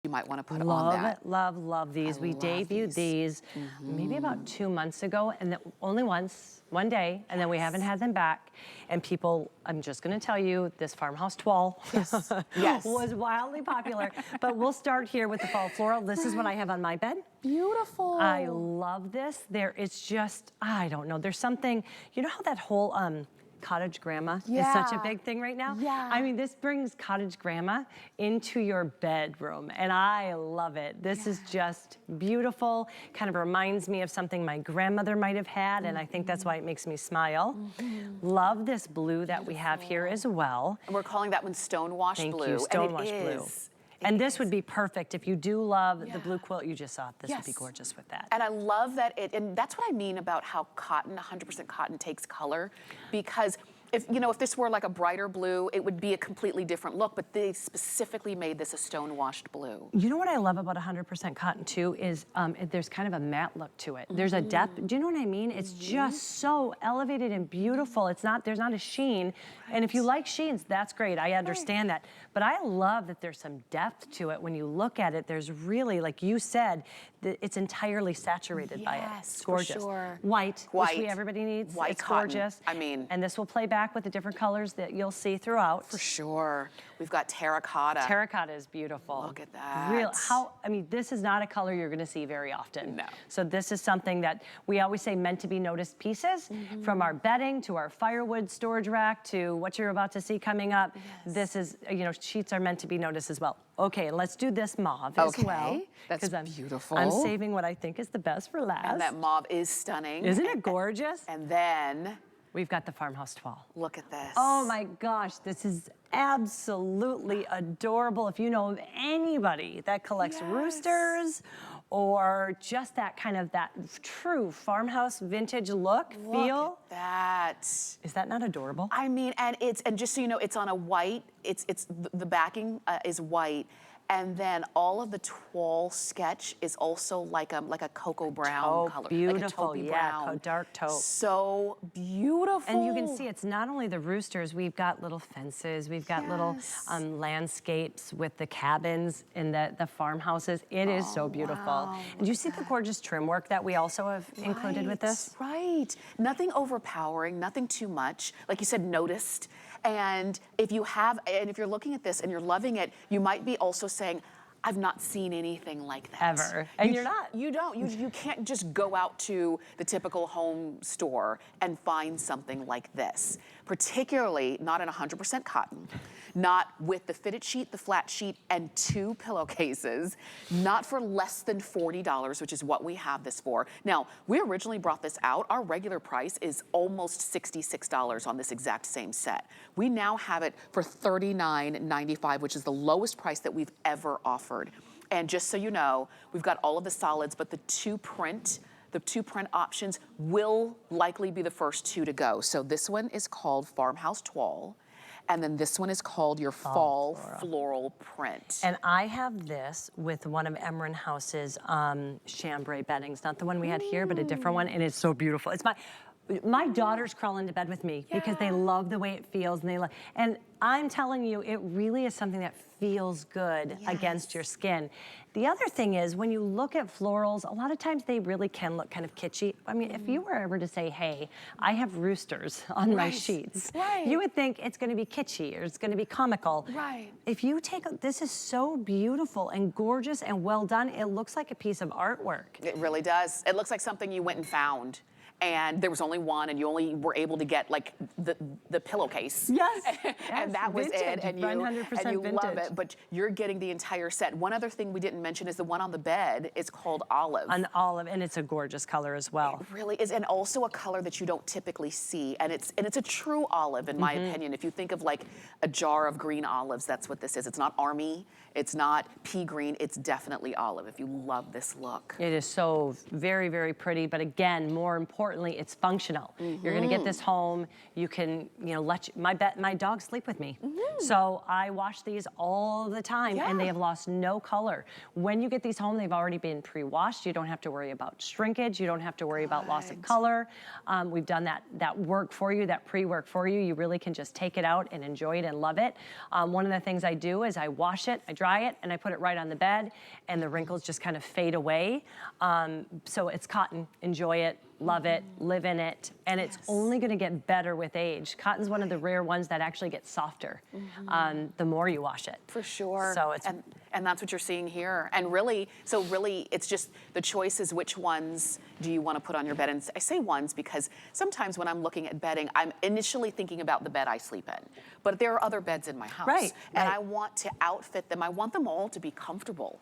you might want to put love on that. Love these. We debuted these maybe about 2 months ago, and only one day, and then we haven't had them back. And people, I'm just going to tell you, this farmhouse toile was wildly popular. But we'll start here with the fall floral. This is what I have on my bed. Beautiful. I love this. It's just, I don't know, there's something, you know how that whole cottage grandma is such a big thing right now? I mean, this brings cottage grandma into your bedroom, and I love it. This is just beautiful. Kind of reminds me of something my grandmother might have had, and I think that's why it makes me smile. Love this blue that we have here as well. And we're calling that one Stonewash Blue. Thank you, Stonewash Blue. And this would be perfect if you do love the blue quilt you just saw. This would be gorgeous with that. And I love that and that's what I mean about how cotton, 100% cotton takes color, because if this were like a brighter blue, it would be a completely different look, but they specifically made this a stone-washed blue. You know what I love about 100% cotton too is there's kind of a matte look to it. There's a depth, do you know what I mean? It's just so elevated and beautiful. There's not a sheen. And if you like sheens, that's great, I understand that. But I love that there's some depth to it. When you look at it, there's really, like you said, it's entirely saturated by it. It's gorgeous. For sure. White, which everybody needs. White it's cotton. Gorgeous. I mean. And this will play back with the different colors that you'll see throughout. For sure. We've got terracotta. Terracotta is beautiful. Look at that. I mean, this is not a color you're gonna see very often. No. So this is something that we always say meant to be noticed pieces, from our bedding to our firewood storage rack to what you're about to see coming up. This is, sheets are meant to be noticed as well. Okay, let's do this mauve as well. That's beautiful. I'm saving what I think is the best for last. And that mauve is stunning. Isn't it gorgeous? And then we've got the farmhouse toile. Look at this. Oh my gosh, this is absolutely adorable. If you know of anybody that collects roosters or just that kind of that true farmhouse vintage look, feel. Look at that. Is that not adorable? I mean, and just so you know, it's on a white, the backing is white. And then all of the toile sketch is also like a cocoa brown color. Beautiful, like a taupey brown. Dark taupe. So beautiful. And you can see it's not only the roosters, we've got little fences, we've got little landscapes with the cabins and the farmhouses. It is so beautiful. Wow, and you see the gorgeous trim work that we also have included with this? Right. Nothing overpowering, nothing too much. Like you said, noticed. And if you're looking at this and you're loving it, you might be also saying, I've not seen anything like that. Ever. And you're not. You don't. You can't just go out to the typical home store and find something like this. Particularly not in 100% cotton, not with the fitted sheet, the flat sheet, and 2 pillowcases, not for less than $40, which is what we have this for. Now, we originally brought this out. Our regular price is almost $66 on this exact same set. We now have it for $39.95, which is the lowest price that we've ever offered. And just so you know, we've got all of the solids, but the two print options will likely be the first 2 to go. So this one is called Farmhouse Toile, and then this one is called your Fall Floral Print. And I have this with one of Emryn House's chambray beddings, not the one we had here, but a different one, and it's so beautiful. It's my daughters crawl into bed with me because they love the way it feels, and I'm telling you, it really is something that feels good against your skin. The other thing is, when you look at florals, a lot of times they really can look kind of kitschy. I mean, if you were ever to say, hey, I have roosters on my sheets, you would think it's gonna be kitschy or it's gonna be comical. If you this is so beautiful and gorgeous and well done. It looks like a piece of artwork. It really does. It looks like something you went and found. And there was only one, and you only were able to get like the pillowcase. And that was it. And you love it, but you're getting the entire set. One other thing we didn't mention is the one on the bed is called olive. An olive, and it's a gorgeous color as well. It really is, and also a color that you don't typically see. And it's a true olive, in my opinion. If you think of like a jar of green olives, that's what this is. It's not army, it's not pea green, it's definitely olive. If you love this look. It is so very, very pretty, but again, more important, importantly, it's functional. You're gonna get this home, you can, you know, my dogs sleep with me. So I wash these all the time and they have lost no color. When you get these home, they've already been pre-washed. You don't have to worry about shrinkage. You don't have to worry about loss of color. We've done that work for you, that pre-work for you. You really can just take it out and enjoy it and love it. One of the things I do is I wash it, I dry it, and I put it right on the bed, and the wrinkles just kind of fade away. So it's cotton, enjoy it, love it, live in it, and it's only gonna get better with age. Cotton's one of the rare ones that actually gets softer the more you wash it. For sure. So it's, and that's what you're seeing here. And really, so really, it's just the choice is which ones do you want to put on your bed. And I say ones because sometimes when I'm looking at bedding, I'm initially thinking about the bed I sleep in. But there are other beds in my house. And I want to outfit them. I want them all to be comfortable.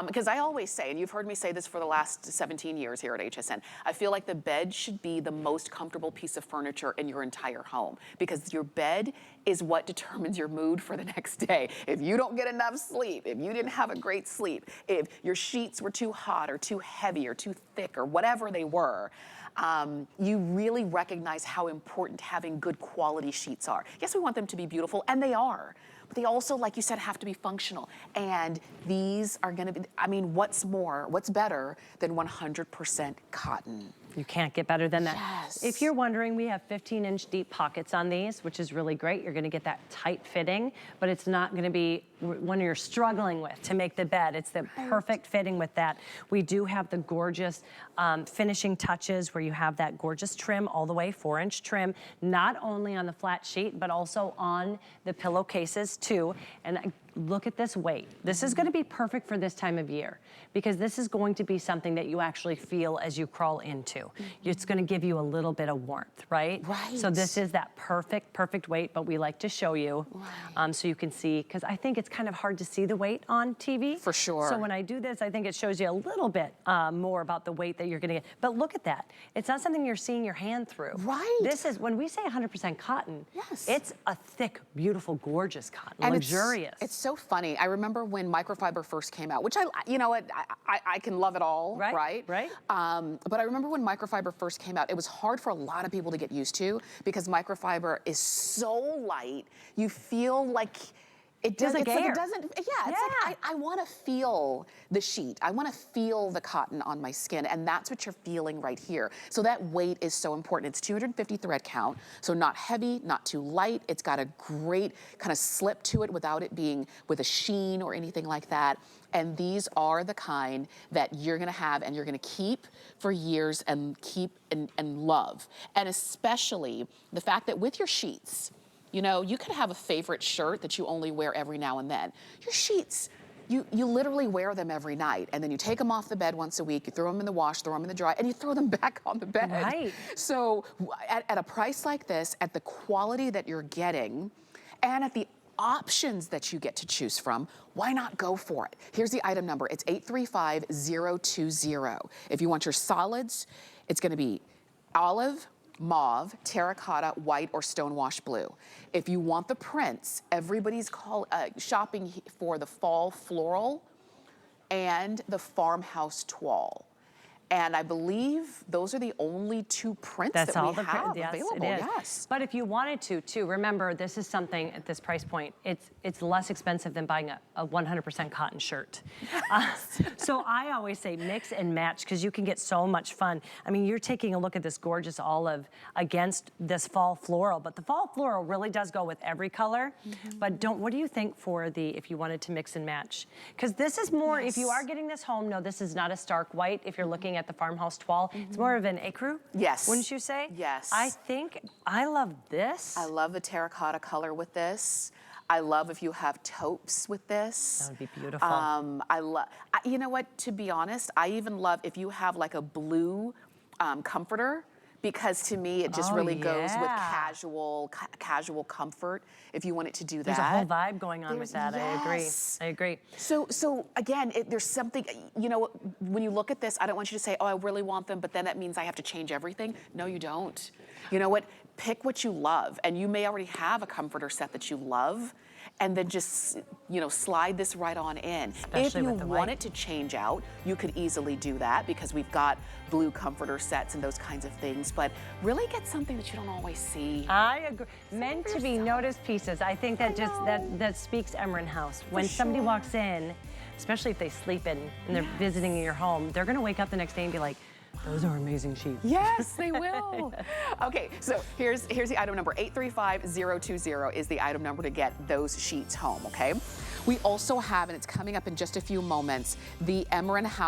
Because I always say, and you've heard me say this for the last 17 years here at HSN, I feel like the bed should be the most comfortable piece of furniture in your entire home. Because your bed is what determines your mood for the next day. If you don't get enough sleep, if you didn't have a great sleep, if your sheets were too hot or too heavy or too thick or whatever they were, you really recognize how important having good quality sheets are. Yes, we want them to be beautiful, and they are. But they also, like you said, have to be functional. And these are gonna be, I mean, what's better than 100% cotton? you can't get better than that. Yes. If you're wondering, we have 15-inch deep pockets on these, which is really great. You're gonna get that tight fitting, but it's not gonna be when you're struggling with to make the bed. It's the perfect fitting with that. We do have the gorgeous finishing touches where you have that gorgeous trim all the way, 4-inch trim, not only on the flat sheet, but also on the pillowcases too. And look at this weight. This is gonna be perfect for this time of year because this is going to be something that you actually feel as you crawl into. It's gonna give you a little bit of warmth, right? Right. So this is that perfect weight, but we like to show you so you can see, because I think it's kind of hard to see the weight on TV. For sure. So when I do this, I think it shows you a little bit more about the weight that you're gonna get. But look at that. It's not something you're seeing your hand through. Right. This is, when we say 100% cotton, yes, it's a thick, beautiful, gorgeous cotton, and luxurious. It's so funny. I remember when microfiber first came out, which you know what, I can love it all, right? Right. But I remember when microfiber first came out, it was hard for a lot of people to get used to because microfiber is so light. You feel like it doesn't, like air. It doesn't, it's like I want to feel the sheet. I want to feel the cotton on my skin, and that's what you're feeling right here. So that weight is so important. It's 250 thread count, so not heavy, not too light. It's got a great kind of slip to it without it being with a sheen or anything like that. And these are the kind that you're gonna have and you're gonna keep for years and keep and love. And especially the fact that with your sheets, you know, you could have a favorite shirt that you only wear every now and then. Your sheets, you literally wear them every night, and then you take them off the bed once a week, you throw them in the wash, throw them in the dry, and you throw them back on the bed. Right. So at a price like this, at the quality that you're getting, and at the options that you get to choose from, why not go for it? Here's the item number. It's 835020. If you want your solids, it's gonna be olive, mauve, terracotta, white, or stonewash blue. If you want the prints, everybody's shopping for the fall floral and the farmhouse toile. And I believe those are the only two prints that we have available. Yes. But if you wanted to, too, remember this is something at this price point. It's less expensive than buying a 100% cotton shirt. So I always say mix and match because you can get so much fun. I mean, you're taking a look at this gorgeous olive against this fall floral, but the fall floral really does go with every color. But what do you think for if you wanted to mix and match? Because this is more, if you are getting this home, no, this is not a stark white. If you're looking at the farmhouse toile, it's more of an ecru. Yes. Wouldn't you say? Yes. I think I love this. I love the terracotta color with this. I love if you have taupes with this. That would be beautiful. You know what, to be honest, I even love if you have like a blue comforter, because to me it just really goes with casual comfort if you want it to do that. There's a whole vibe going on with that. Yes. I agree. So again, there's something, you know, when you look at this, I don't want you to say, oh, I really want them, but then that means I have to change everything. No, you don't. You know what? Pick what you love, and you may already have a comforter set that you love, and then just, you know, slide this right on in. Especially if you with the want white. it to change out, you could easily do that because we've got blue comforter sets and those kinds of things, but really get something that you don't always see. I agree. Meant to be noticed pieces. I think that that speaks Emryn House. When somebody walks in, especially if they sleep in and they're visiting your home, they're gonna wake up the next day and be like, those are amazing sheets. Yes, they will. Okay, so here's the item number. 835020 is the item number to get those sheets home, okay? We also have, and it's coming up in just a few moments, the Emryn House